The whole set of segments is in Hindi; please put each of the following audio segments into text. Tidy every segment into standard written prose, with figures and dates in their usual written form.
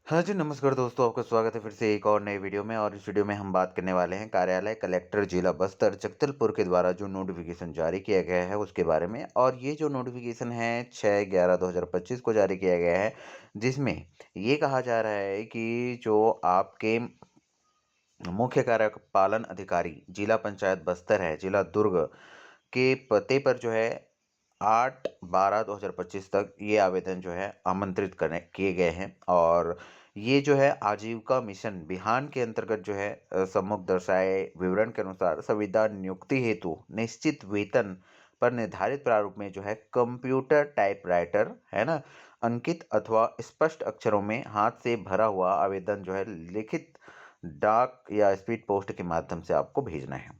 हाँ जी, नमस्कार दोस्तों, आपका स्वागत है फिर से एक और नए वीडियो में। और इस वीडियो में हम बात करने वाले हैं कार्यालय कलेक्टर जिला बस्तर जगदलपुर के द्वारा जो नोटिफिकेशन जारी किया गया है उसके बारे में। और ये जो नोटिफिकेशन है 6/11/2025 को जारी किया गया है, जिसमें ये कहा जा रहा है कि जो आपके मुख्य कार्यपालन अधिकारी जिला पंचायत बस्तर है, जिला दुर्ग के पते पर जो है 8/12/2025 तक ये आवेदन जो है आमंत्रित करने किए गए हैं। और ये जो है आजीविका मिशन बिहान के अंतर्गत जो है सम्मुख दर्शाए विवरण के अनुसार संविदा नियुक्ति हेतु निश्चित वेतन पर निर्धारित प्रारूप में जो है कंप्यूटर टाइपराइटर है ना, अंकित अथवा स्पष्ट अक्षरों में हाथ से भरा हुआ आवेदन जो है लिखित डाक या स्पीड पोस्ट के माध्यम से आपको भेजना है।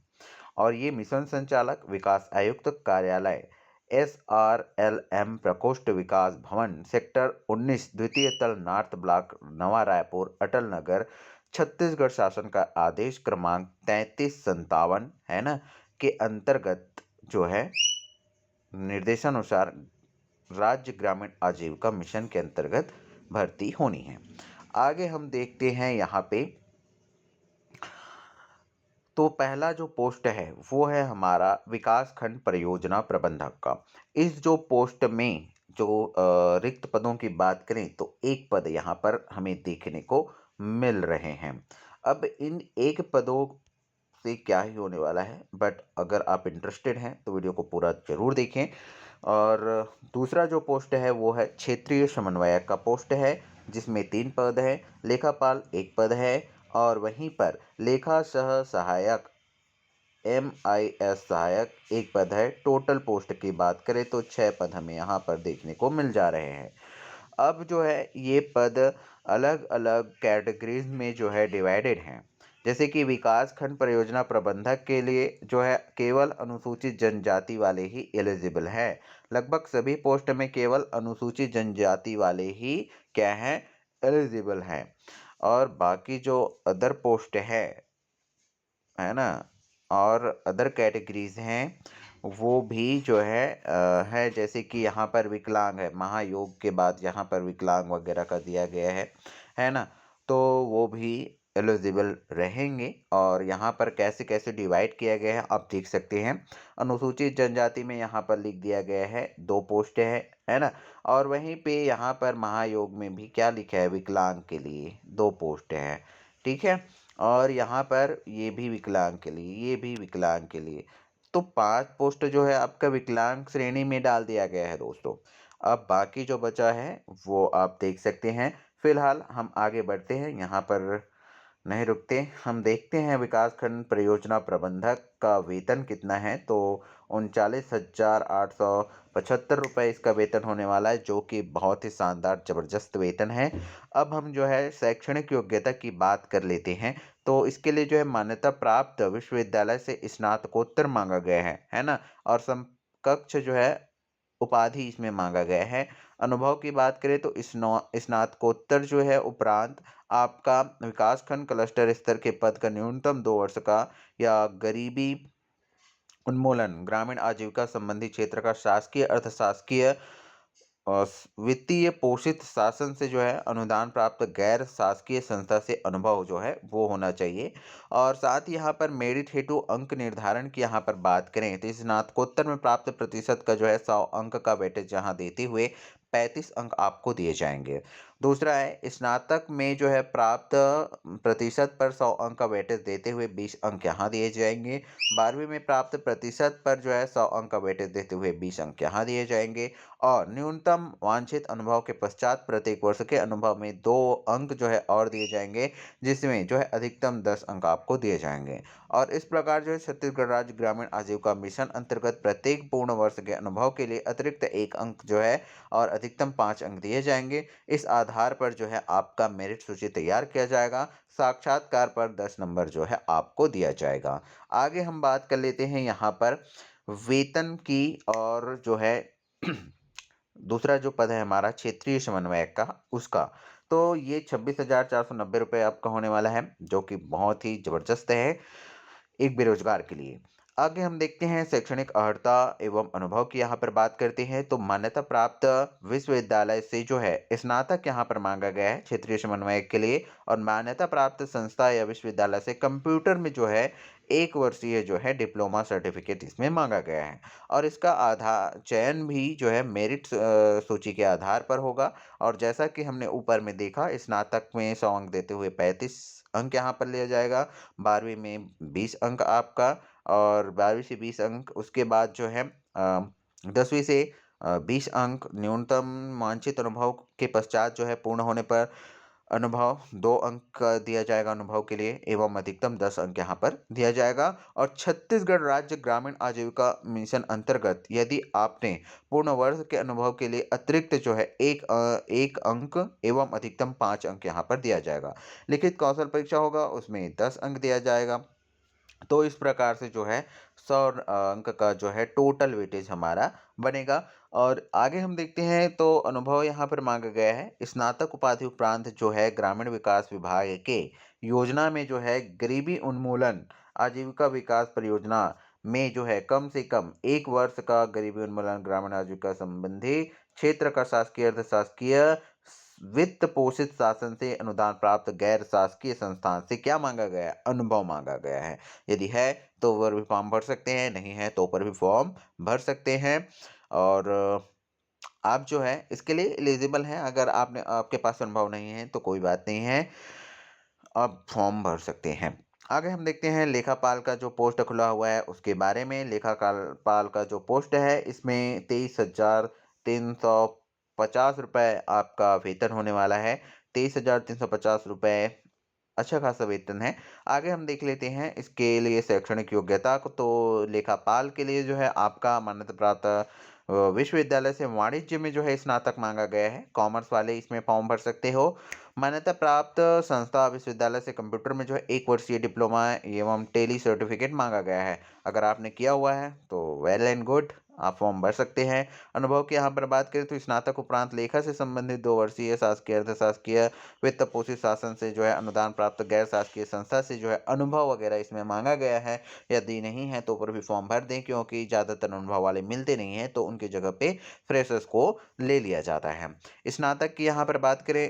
और ये मिशन संचालक विकास आयुक्त कार्यालय SRLM प्रकोष्ठ विकास भवन सेक्टर 19 द्वितीय तल नॉर्थ ब्लॉक नवा रायपुर अटल नगर छत्तीसगढ़ शासन का आदेश क्रमांक 3357 है ना के अंतर्गत जो है निर्देशानुसार राज्य ग्रामीण आजीविका मिशन के अंतर्गत भर्ती होनी है। आगे हम देखते हैं यहाँ पे, तो पहला जो पोस्ट है वो है हमारा विकास खंड परियोजना प्रबंधक का। इस जो पोस्ट में जो रिक्त पदों की बात करें तो एक पद यहाँ पर हमें देखने को मिल रहे हैं। अब इन एक पदों से क्या ही होने वाला है, बट अगर आप इंटरेस्टेड हैं तो वीडियो को पूरा जरूर देखें। और दूसरा जो पोस्ट है वो है क्षेत्रीय समन्वयक का पोस्ट है, जिसमें 3 पद है। लेखापाल एक पद है, और वहीं पर लेखा सह सहायक MIS सहायक एक पद है। टोटल पोस्ट की बात करें तो 6 पद हमें यहाँ पर देखने को मिल जा रहे हैं। अब जो है ये पद अलग अलग कैटेगरीज में जो है डिवाइडेड हैं। जैसे कि विकास खंड परियोजना प्रबंधक के लिए जो है केवल अनुसूचित जनजाति वाले ही एलिजिबल है। लगभग सभी पोस्ट में केवल अनुसूचित जनजाति वाले ही क्या है, एलिजिबल हैं। और बाकी जो अदर पोस्ट है ना, और अदर कैटेगरीज हैं वो भी जो है जैसे कि यहाँ पर विकलांग है, महायोग के बाद यहाँ पर विकलांग वगैरह का दिया गया है ना, तो वो भी एलिजिबल रहेंगे। और यहाँ पर कैसे कैसे डिवाइड किया गया है आप देख सकते हैं। अनुसूचित जनजाति में यहाँ पर लिख दिया गया है 2 पोस्ट है ना। और वहीं पे यहाँ पर महायोग में भी क्या लिखा है, विकलांग के लिए 2 पोस्ट है, ठीक है। और यहाँ पर ये भी विकलांग के लिए, ये भी विकलांग के लिए, तो 5 पोस्ट जो है आपका विकलांग श्रेणी में डाल दिया गया है दोस्तों। अब बाकी जो बचा है वो आप देख सकते हैं। फिलहाल हम आगे बढ़ते हैं, यहाँ पर नहीं रुकते। हम देखते हैं विकास खंड परियोजना प्रबंधक का वेतन कितना है, तो 39,875 रुपये इसका वेतन होने वाला है, जो कि बहुत ही शानदार जबरदस्त वेतन है। अब हम जो है शैक्षणिक योग्यता की बात कर लेते हैं। तो इसके लिए जो है मान्यता प्राप्त विश्वविद्यालय से स्नातकोत्तर मांगा गया है ना। और समकक्ष जो है उपाधि इसमें मांगा गया है। अनुभव की बात करें तो स्नातकोत्तर जो है उपरांत आपका विकास खंड क्लस्टर स्तर के पद का न्यूनतम 2 वर्ष का, या गरीबी उन्मूलन ग्रामीण आजीविका संबंधी क्षेत्र का शासकीय अर्धशासकीय वित्तीय पोषित शासन से जो है अनुदान प्राप्त गैर शासकीय संस्था से अनुभव जो है वो होना चाहिए। और साथ ही यहाँ पर मेरिट हेतु अंक निर्धारण की यहाँ पर बात करें तो स्नातकोत्तर में प्राप्त प्रतिशत का जो है 100 अंक का वेटेज यहाँ देते हुए 35 अंक आपको दिए जाएंगे। दूसरा है स्नातक में जो है प्राप्त प्रतिशत पर 100 अंक का वेटेज देते हुए 20 अंक यहाँ दिए जाएंगे। 12वीं में प्राप्त प्रतिशत पर जो है 100 अंक का वेटेज देते हुए 20 अंक यहाँ दिए जाएंगे। और न्यूनतम वांछित अनुभव के पश्चात प्रत्येक वर्ष के अनुभव में 2 अंक जो है और दिए जाएंगे, जिसमें जो है अधिकतम 10 अंक आपको दिए जाएंगे। और इस प्रकार जो है छत्तीसगढ़ राज्य ग्रामीण आजीविका मिशन अंतर्गत प्रत्येक पूर्ण वर्ष के अनुभव के लिए अतिरिक्त 1 अंक जो है और अधिकतम 5 अंक दिए जाएंगे। इस आधार पर जो है आपका मेरिट सूची तैयार किया जाएगा। साक्षात्कार पर 10 नंबर जो है आपको दिया जाएगा। आगे हम बात कर लेते हैं यहाँ पर वेतन की। और जो है दूसरा जो पद है हमारा क्षेत्रीय समन्वयक का, उसका तो ये 26,490 रुपये आपका होने वाला है, जो कि बहुत ही जबरदस्त है एक बेरोजगार के लिए। आगे हम देखते हैं शैक्षणिक अर्हता एवं अनुभव की यहाँ पर बात करते हैं तो मान्यता प्राप्त विश्वविद्यालय से जो है स्नातक यहाँ पर मांगा गया है क्षेत्रीय समन्वयक के लिए। और मान्यता प्राप्त संस्था या विश्वविद्यालय से कंप्यूटर में जो है 1 वर्षीय जो है डिप्लोमा सर्टिफिकेट इसमें मांगा गया है। और इसका आधार चयन भी जो है मेरिट सूची के आधार पर होगा। और जैसा कि हमने ऊपर में देखा स्नातक में 100 अंक देते हुए 35 अंक यहाँ पर लिया जाएगा, 12वीं में 20 अंक आपका, और 12वीं से 20 अंक, उसके बाद जो है 10वीं से 20 अंक, न्यूनतम वांछित अनुभव के पश्चात जो है पूर्ण होने पर अनुभव 2 अंक का दिया जाएगा अनुभव के लिए, एवं अधिकतम 10 अंक यहाँ पर दिया जाएगा। और छत्तीसगढ़ राज्य ग्रामीण आजीविका मिशन अंतर्गत यदि आपने पूर्ण वर्ष के अनुभव के लिए अतिरिक्त जो है 1 अंक एवं अधिकतम 5 अंक यहाँ पर दिया जाएगा। लिखित कौशल परीक्षा होगा उसमें 10 अंक दिया जाएगा। तो इस प्रकार से जो है 100 अंक का जो है टोटल वेटेज हमारा बनेगा। और आगे हम देखते हैं तो अनुभव यहाँ पर मांगा गया है स्नातक उपाधि उपरांत जो है ग्रामीण विकास विभाग के योजना में जो है गरीबी उन्मूलन आजीविका विकास परियोजना में जो है कम से कम 1 वर्ष का गरीबी उन्मूलन ग्रामीण आजीविका संबंधी क्षेत्र का शासकीय अर्ध शासकीय वित्त पोषित शासन से अनुदान प्राप्त गैर शासकीय संस्थान से क्या मांगा गया है, अनुभव मांगा गया है। यदि है तो ऊपर भी फॉर्म भर सकते हैं, नहीं है तो ऊपर भी फॉर्म भर सकते हैं। और आप जो है इसके लिए एलिजिबल हैं। अगर आपके पास अनुभव नहीं है तो कोई बात नहीं है, आप फॉर्म भर सकते हैं। आगे हम देखते हैं लेखापाल का जो पोस्ट खुला हुआ है उसके बारे में। लेखापाल का जो पोस्ट है इसमें 23,350 रुपये आपका वेतन होने वाला है। 23,350 रुपये अच्छा खासा वेतन है। आगे हम देख लेते हैं इसके लिए शैक्षणिक योग्यता को। तो लेखापाल के लिए जो है आपका मान्यता प्राप्त विश्वविद्यालय से वाणिज्य में जो है स्नातक मांगा गया है। कॉमर्स वाले इसमें फॉर्म भर सकते हो। मान्यता प्राप्त संस्था विश्वविद्यालय से कंप्यूटर में जो है 1 वर्षीय डिप्लोमा एवं टेली सर्टिफिकेट मांगा गया है। अगर आपने किया हुआ है तो वेल एंड गुड, आप फॉर्म भर सकते हैं। अनुभव की यहाँ पर बात करें तो स्नातक उपरांत लेखा से संबंधित 2 वर्षीय शासकीय अर्ध शासकीय वित्त पोषित शासन से जो है अनुदान प्राप्त गैर शासकीय संस्था से जो है अनुभव वगैरह इसमें मांगा गया है। यदि नहीं है तो ऊपर भी फॉर्म भर दें, क्योंकि ज़्यादातर अनुभव वाले मिलते नहीं हैं तो उनकी जगह पे फ्रेशर्स को ले लिया जाता है। स्नातक की यहाँ पर बात करें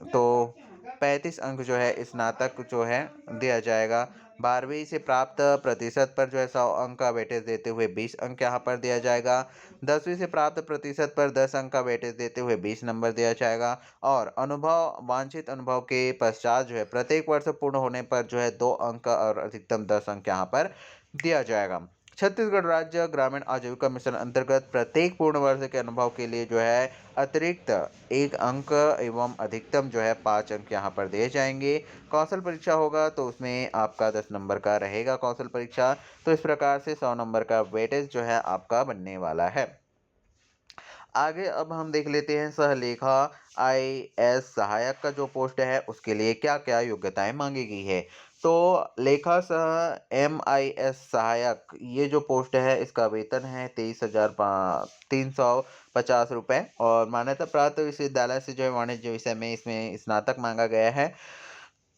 तो 35 अंक जो है स्नातक जो है दिया जाएगा। 12वीं से प्राप्त प्रतिशत पर जो है 100 अंक का वेटेज देते हुए 20 अंक यहाँ पर दिया जाएगा। 10वीं से प्राप्त प्रतिशत पर 10 अंक का वेटेज देते हुए 20 नंबर दिया जाएगा। और अनुभव वांछित अनुभव के पश्चात जो है प्रत्येक वर्ष पूर्ण होने पर जो है 2 अंक और अधिकतम 10 अंक यहाँ पर दिया जाएगा। छत्तीसगढ़ राज्य ग्रामीण आजीविका मिशन अंतर्गत प्रत्येक पूर्ण वर्ष के अनुभव के लिए जो है अतिरिक्त 1 अंक एवं अधिकतम जो है 5 अंक यहाँ पर दिए जाएंगे। कौशल परीक्षा होगा तो उसमें आपका 10 नंबर का रहेगा कौशल परीक्षा। तो इस प्रकार से 100 नंबर का वेटेज जो है आपका बनने वाला है। आगे अब हम देख लेते हैं सहलेखा आईएएस सहायक का जो पोस्ट है उसके लिए क्या क्या योग्यताएं मांगी गई है। तो लेखा सह MIS सहायक ये जो पोस्ट है इसका वेतन है 23,350 रुपये। और मान्यता प्राप्त विश्वविद्यालय से जो है वाणिज्य विषय में इसमें स्नातक मांगा गया है,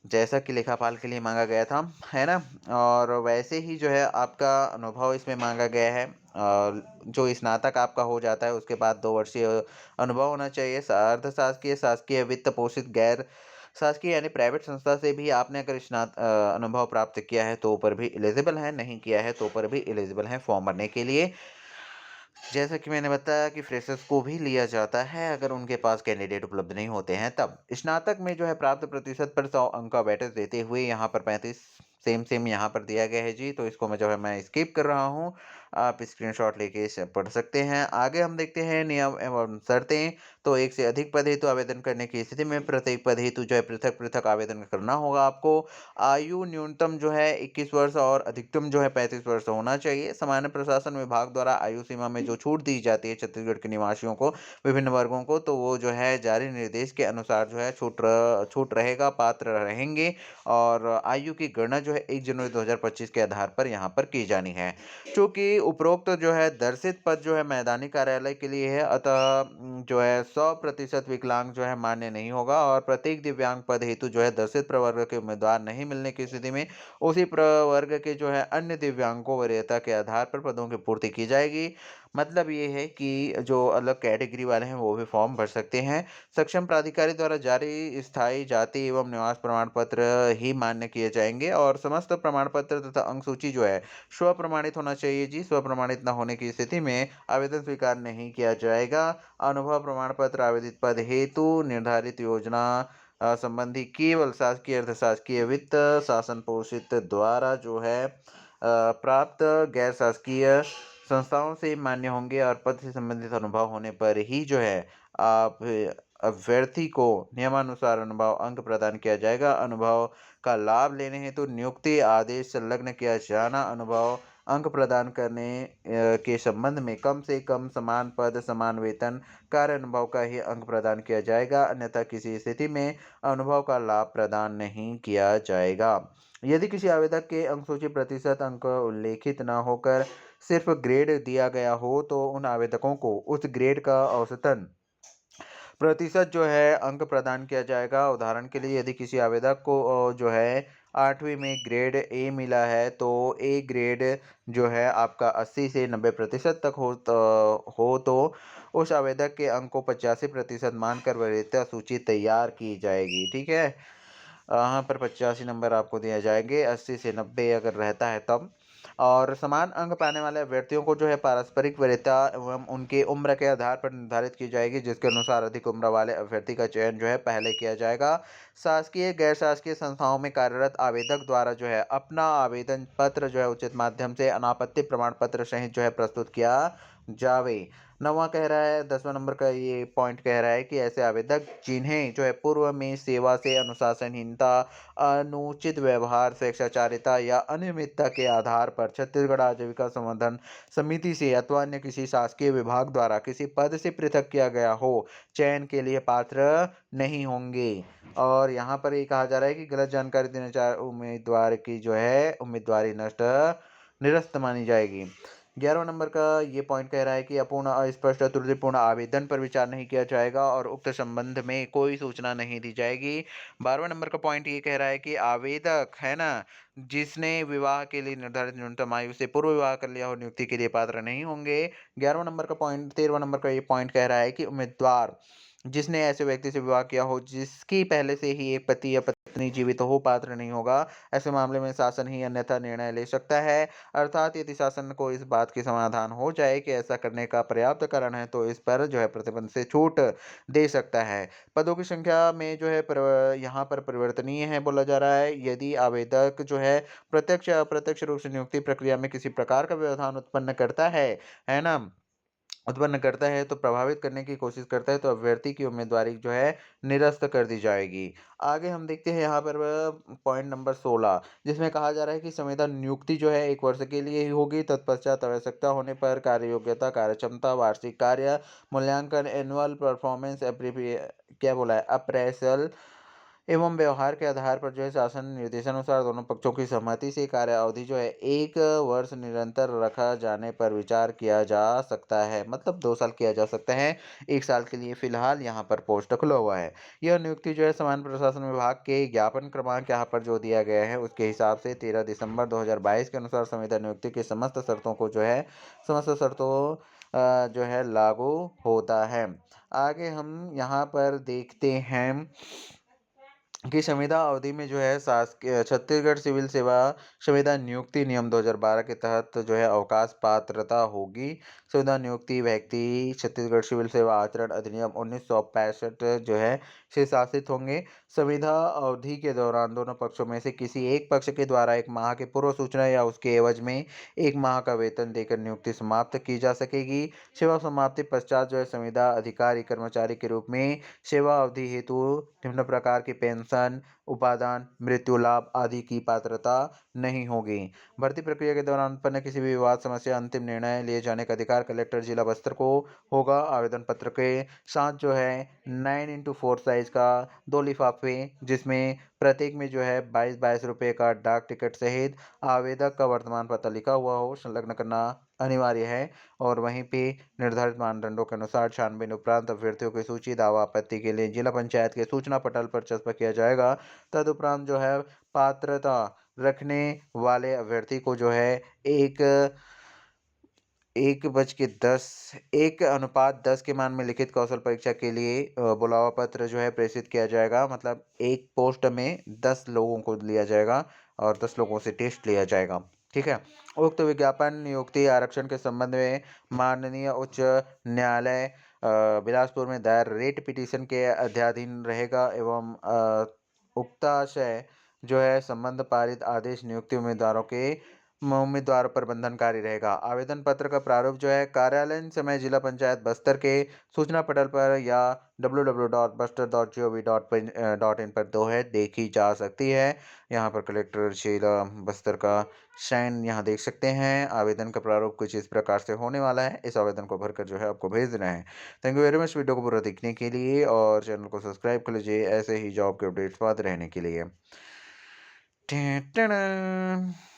जैसा कि लेखापाल के लिए मांगा गया था, है ना। और वैसे ही जो है आपका अनुभव इसमें मांगा गया है। और जो स्नातक आपका हो जाता है उसके बाद 2 वर्षीय अनुभव होना चाहिए। अर्ध शासकीय शासकीय वित्त पोषित गैर शासकीय यानी प्राइवेट संस्था से भी आपने अगर अनुभव प्राप्त किया है तो ऊपर भी एलिजिबल है, नहीं किया है तो ऊपर भी एलिजिबल है फॉर्म भरने के लिए। जैसा कि मैंने बताया कि फ्रेशर्स को भी लिया जाता है अगर उनके पास कैंडिडेट उपलब्ध नहीं होते हैं तब। स्नातक में जो है प्राप्त प्रतिशत पर 100 अंक का वेटेज देते हुए यहाँ पर 35 सेम यहाँ पर दिया गया है जी। तो इसको मैं स्किप कर रहा हूँ, आप स्क्रीनशॉट लेके इसे पढ़ सकते हैं। आगे हम देखते हैं नियम एवं शर्तें। तो 1 से अधिक पद हेतु आवेदन करने की स्थिति में प्रत्येक पद हेतु जो है पृथक पृथक आवेदन करना होगा आपको। आयु न्यूनतम जो है 21 वर्ष और अधिकतम जो है 35 वर्ष होना चाहिए। सामान्य प्रशासन विभाग द्वारा आयु सीमा में जो छूट दी जाती है छत्तीसगढ़ के निवासियों को विभिन्न वर्गों को, तो वो जो है जारी निर्देश के अनुसार जो है छूट रहेगा, पात्र रहेंगे। और आयु की गणना जो है 1 जनवरी 2025 के आधार पर यहाँ पर की जानी है। चूँकि उपरोक्त जो है दर्शित पद जो है मैदानी कार्यालय के लिए है, अतः जो है 100% विकलांग जो है मान्य नहीं होगा और प्रत्येक दिव्यांग पद हेतु जो है दर्शित प्रवर्ग के उम्मीदवार नहीं मिलने की स्थिति में उसी प्रवर्ग के जो है अन्य दिव्यांगों को वरीयता के आधार पर पदों की पूर्ति की जाएगी। मतलब ये है कि जो अलग कैटेगरी वाले हैं वो भी फॉर्म भर सकते हैं। सक्षम प्राधिकारी द्वारा जारी स्थायी जाति एवं निवास प्रमाण पत्र ही मान्य किए जाएँगे और समस्त प्रमाण पत्र तथा अंक सूची जो है स्व-प्रमाणित होना चाहिए जी। स्व-प्रमाणित न होने की स्थिति में आवेदन स्वीकार नहीं किया जाएगा। अनुभव प्रमाण पत्र आवेदित पद हेतु निर्धारित योजना संबंधी केवल शासकीय, अर्धशासकीय, वित्त शासन पोषित द्वारा जो है प्राप्त गैर शासकीय संस्थाओं से मान्य होंगे और पद से संबंधित अनुभव होने पर ही जो है आप अभ्यर्थी को नियमानुसार अनुभव अंक प्रदान किया जाएगा। अनुभव का लाभ लेने हेतु नियुक्ति आदेश संलग्न किया जाना। अनुभव अंक प्रदान करने के संबंध में कम से कम समान पद, समान वेतन, कार्य अनुभव का ही अंक प्रदान किया जाएगा, अन्यथा किसी स्थिति में अनुभव का लाभ प्रदान नहीं किया जाएगा। यदि किसी आवेदक के अंक सूची प्रतिशत अंक उल्लेखित न होकर सिर्फ ग्रेड दिया गया हो तो उन आवेदकों को उस ग्रेड का औसतन प्रतिशत जो है अंक प्रदान किया जाएगा। उदाहरण के लिए यदि किसी आवेदक को जो है 8वीं में ग्रेड ए मिला है तो ए ग्रेड जो है आपका 80 से 90% तक हो तो उस आवेदक के अंक को 85% मानकर वरीयता सूची तैयार की जाएगी। ठीक है, यहाँ पर 85 नंबर आपको दिए जाएंगे, 80 से 90 अगर रहता है तब। और समान अंक पाने वाले अभ्यर्थियों को जो है पारस्परिक वरीयता एवं उनके उम्र के आधार पर निर्धारित की जाएगी, जिसके अनुसार अधिक उम्र वाले अभ्यर्थी का चयन जो है पहले किया जाएगा। शासकीय गैर शासकीय संस्थाओं में कार्यरत आवेदक द्वारा जो है अपना आवेदन पत्र जो है उचित माध्यम से अनापत्ति प्रमाण पत्र सहित जो है प्रस्तुत किया जावे। 9वां कह रहा है, 10वां नंबर का ये पॉइंट कह रहा है कि ऐसे आवेदक जिन्हें जो है पूर्व में सेवा से अनुशासनहीनता, अनुचित व्यवहार, स्वेच्छाचारिता या अनियमितता के आधार पर छत्तीसगढ़ आजीविका संवर्धन समिति से अथवा अन्य किसी शासकीय विभाग द्वारा किसी पद से पृथक किया गया हो, चयन के लिए पात्र नहीं होंगे। और यहाँ पर ये कहा जा रहा है कि गलत जानकारी देने चाहे उम्मीदवार की जो है उम्मीदवारी निरस्त मानी जाएगी। 11वां नंबर का ये पॉइंट कह रहा है कि अपूर्ण, अस्पष्ट, त्रुटिपूर्ण आवेदन पर विचार नहीं किया जाएगा और उक्त संबंध में कोई सूचना नहीं दी जाएगी। 12वां नंबर का पॉइंट ये कह रहा है कि आवेदक है ना, जिसने विवाह के लिए निर्धारित न्यूनतम आयु से पूर्व विवाह कर लिया हो, नियुक्ति के लिए पात्र नहीं होंगे। 11वां नंबर का पॉइंट 13वां नंबर का ये पॉइंट कह रहा है कि उम्मीदवार जिसने ऐसे व्यक्ति से विवाह किया हो जिसकी पहले से ही एक पति या पत्नी जीवित हो, पात्र नहीं होगा। ऐसे मामले में शासन ही अन्यथा निर्णय ले सकता है। अर्थात यदि शासन को इस बात की समाधान हो जाए कि ऐसा करने का पर्याप्त कारण है तो इस पर जो है प्रतिबंध से छूट दे सकता है। पदों की संख्या में जो है यहाँ पर परिवर्तनीय है बोला जा रहा है। यदि आवेदक जो है प्रत्यक्ष या अप्रत्यक्ष रूप से नियुक्ति प्रक्रिया में किसी प्रकार का व्यवधान है ना, उत्पन्न करता है तो प्रभावित करने की कोशिश करता है तो अभ्यर्थी की उम्मीदवारी जो है निरस्त कर दी जाएगी। आगे हम देखते हैं यहाँ पर पॉइंट नंबर 16, जिसमें कहा जा रहा है कि संविदा नियुक्ति जो है 1 वर्ष के लिए ही होगी। तत्पश्चात आवश्यकता होने पर कार्य योग्यता, कार्य क्षमता, वार्षिक कार्य मूल्यांकन, एनुअल परफॉर्मेंस क्या बोला है, अप्रेजल एवं व्यवहार के आधार पर जो है शासन निर्देशानुसार दोनों पक्षों की सहमति से कार्य अवधि जो है 1 वर्ष निरंतर रखा जाने पर विचार किया जा सकता है। मतलब 2 साल किया जा सकता है, 1 साल के लिए फिलहाल यहाँ पर पोस्ट खुला हुआ है। यह नियुक्ति जो है सामान्य प्रशासन विभाग के ज्ञापन क्रमांक यहाँ पर जो दिया गया है उसके हिसाब से 13 दिसंबर 2022 के अनुसार संविदा नियुक्ति की समस्त शर्तों को जो है समस्त शर्तों जो है लागू होता है। आगे हम यहाँ पर देखते हैं कि संविदा अवधि में जो है शासकीय छत्तीसगढ़ सिविल सेवा संविदा नियुक्ति नियम 2012 के तहत जो है अवकाश पात्रता होगी। संविदा नियुक्ति व्यक्ति छत्तीसगढ़ सिविल सेवा आचरण अधिनियम 1965 जो है से शासित होंगे। संविदा अवधि के दौरान दोनों पक्षों में से किसी एक पक्ष के द्वारा 1 माह की पूर्व सूचना या उसके एवज में 1 माह का वेतन देकर नियुक्ति समाप्त की जा सकेगी। सेवा समाप्ति पश्चात जो है संविदा अधिकारी कर्मचारी के रूप में सेवा अवधि हेतु निम्न प्रकार की पेंशन, उपादान, मृत्यु लाभ आदि की पात्रता नहीं होगी। भर्ती प्रक्रिया के दौरान उत्पन्न किसी भी विवाद, समस्या, अंतिम निर्णय लिए जाने का अधिकार कलेक्टर जिला बस्तर को होगा। आवेदन पत्र के साथ जो है 9x4 साइज साइज़ का 2 लिफ़ाफ़े, जिसमें प्रत्येक में जो है 22-22 रुपए का डाक टिकट सहित आवेदक का वर्तमान पता लिखा हुआ हो, संलग्न करना अनिवार्य है। और वहीं पे निर्धारित मानदंडों के अनुसार छानबीन उपरांत अभ्यर्थियों की सूची दावा आपत्ति के लिए जिला पंचायत के सूचना पटल पर चस्प किया जाएगा। तदुपरांत जो है पात्रता रखने वाले अभ्यर्थी को जो है एक 1:10 के मान में लिखित कौशल परीक्षा के लिए बुलावा पत्र जो है प्रेषित किया जाएगा। मतलब एक पोस्ट में 10 लोगों को लिया जाएगा और 10 लोगों से टेस्ट लिया जाएगा। ठीक है? उक्त विज्ञापन नियुक्ति आरक्षण के संबंध में माननीय उच्च न्यायालय बिलासपुर में दायर रेट पिटीशन के अध्याधीन रहेगा एवं उक्ताशय जो है संबंध पारित आदेश नियुक्ति उम्मीदवार पर बंधनकारी रहेगा। आवेदन पत्र का प्रारूप जो है कार्यालयीन समय जिला पंचायत बस्तर के सूचना पटल पर या www.buster.gov.in पर जो है देखी जा सकती है। यहाँ पर कलेक्टर जिला बस्तर का साइन यहाँ देख सकते हैं। आवेदन का प्रारूप कुछ इस प्रकार से होने वाला है। इस आवेदन को भरकर जो है आपको भेज देना है। Thank you very much video को पूरा देखने के लिए और चैनल को सब्सक्राइब कर लीजिए ऐसे ही जॉब के अपडेट्स पाते रहने के लिए। टें टें